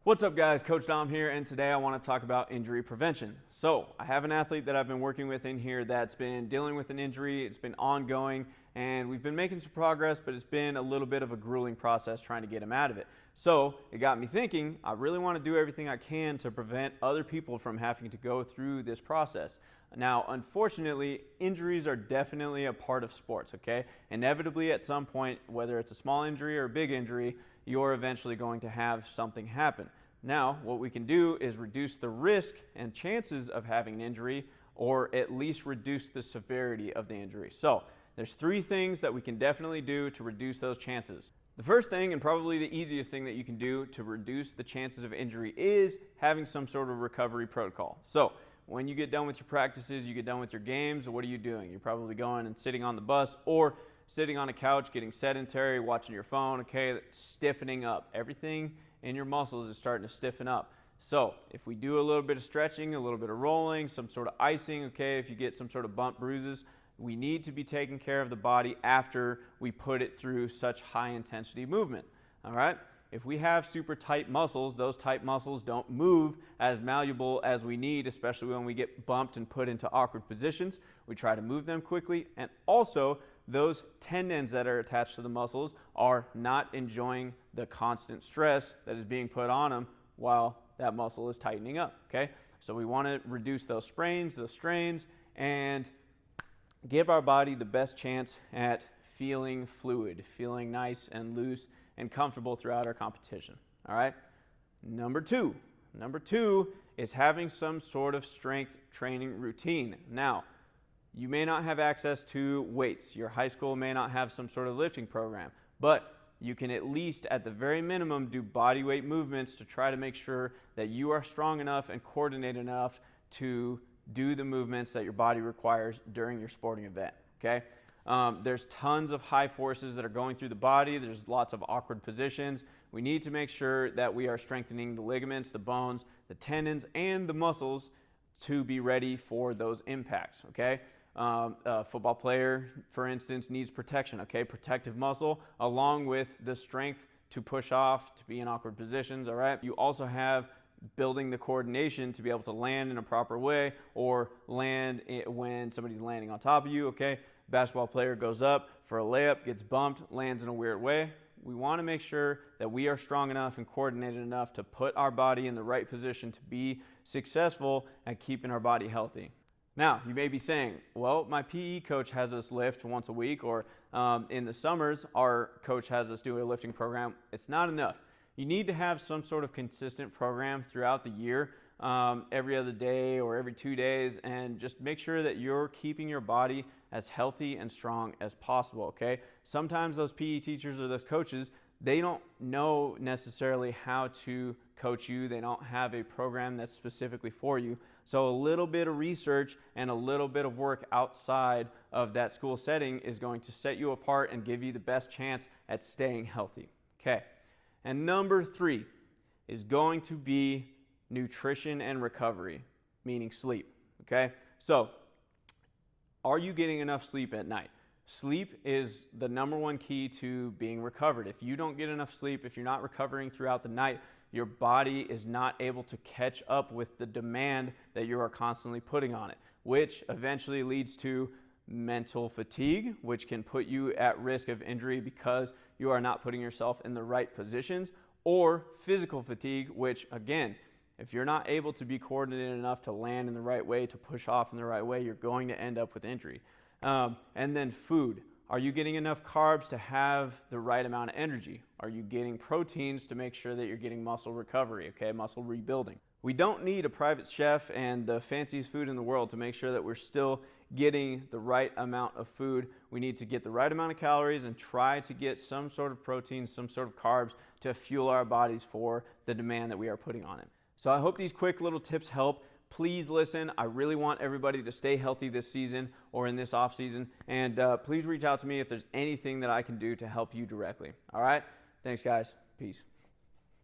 What's up guys, Coach Dom here, and today I want to talk about injury prevention. So I have an athlete that I've been working with in here that's been dealing with an injury. It's been ongoing and we've been making some progress, but it's been a little bit of a grueling process trying to get him out of it. So it got me thinking, I really want to do everything I can to prevent other people from having to go through this process. Now, unfortunately, injuries are definitely a part of sports, okay? Inevitably at some point, whether it's a small injury or a big injury, you're eventually going to have something happen. Now, what we can do is reduce the risk and chances of having an injury, or at least reduce the severity of the injury. So, there's three things that we can definitely do to reduce those chances. The first thing, and probably the easiest thing that you can do to reduce the chances of injury, is having some sort of recovery protocol. So, when you get done with your practices, you get done with your games, what are you doing? You're probably going and sitting on the bus or sitting on a couch, getting sedentary, watching your phone, okay, stiffening up. Everything in your muscles is starting to stiffen up. So if we do a little bit of stretching, a little bit of rolling, some sort of icing, okay, if you get some sort of bump bruises, we need to be taking care of the body after we put it through such high intensity movement, all right? If we have super tight muscles, those tight muscles don't move as malleable as we need, especially when we get bumped and put into awkward positions. We try to move them quickly, and also those tendons that are attached to the muscles are not enjoying the constant stress that is being put on them while that muscle is tightening up, okay? So we want to reduce those sprains, those strains, and give our body the best chance at feeling fluid, feeling nice and loose and comfortable throughout our competition, all right? Number two is having some sort of strength training routine. Now, you may not have access to weights. Your high school may not have some sort of lifting program, but you can at least, at the very minimum, do body weight movements to try to make sure that you are strong enough and coordinated enough to do the movements that your body requires during your sporting event, okay? There's tons of high forces that are going through the body. There's lots of awkward positions. We need to make sure that we are strengthening the ligaments, the bones, the tendons, and the muscles to be ready for those impacts, okay? A football player, for instance, needs protection, okay? Protective muscle along with the strength to push off, to be in awkward positions, all right? You also have building the coordination to be able to land in a proper way or land when somebody's landing on top of you, okay? Basketball player goes up for a layup, gets bumped, lands in a weird way. We want to make sure that we are strong enough and coordinated enough to put our body in the right position to be successful at keeping our body healthy. Now, you may be saying, well, my PE coach has us lift once a week, or in the summers, our coach has us do a lifting program. It's not enough. You need to have some sort of consistent program throughout the year, every other day or every 2 days, and just make sure that you're keeping your body as healthy and strong as possible, okay? Sometimes those PE teachers or those coaches, they don't know necessarily how to coach you. They don't have a program that's specifically for you. So a little bit of research and a little bit of work outside of that school setting is going to set you apart and give you the best chance at staying healthy, okay? And number three is going to be nutrition and recovery, meaning sleep, okay? So, are you getting enough sleep at night? Sleep is the number one key to being recovered. If you don't get enough sleep, if you're not recovering throughout the night, your body is not able to catch up with the demand that you are constantly putting on it, which eventually leads to mental fatigue, which can put you at risk of injury because you are not putting yourself in the right positions, or physical fatigue, which again, if you're not able to be coordinated enough to land in the right way, to push off in the right way, you're going to end up with injury. And then food. Are you getting enough carbs to have the right amount of energy? Are you getting proteins to make sure that you're getting muscle recovery, okay, muscle rebuilding? We don't need a private chef and the fanciest food in the world to make sure that we're still getting the right amount of food. We need to get the right amount of calories and try to get some sort of protein, some sort of carbs to fuel our bodies for the demand that we are putting on it. So I hope these quick little tips help. Please listen. I really want everybody to stay healthy this season or in this off season. And please reach out to me if there's anything that I can do to help you directly. All right? Thanks, guys. Peace.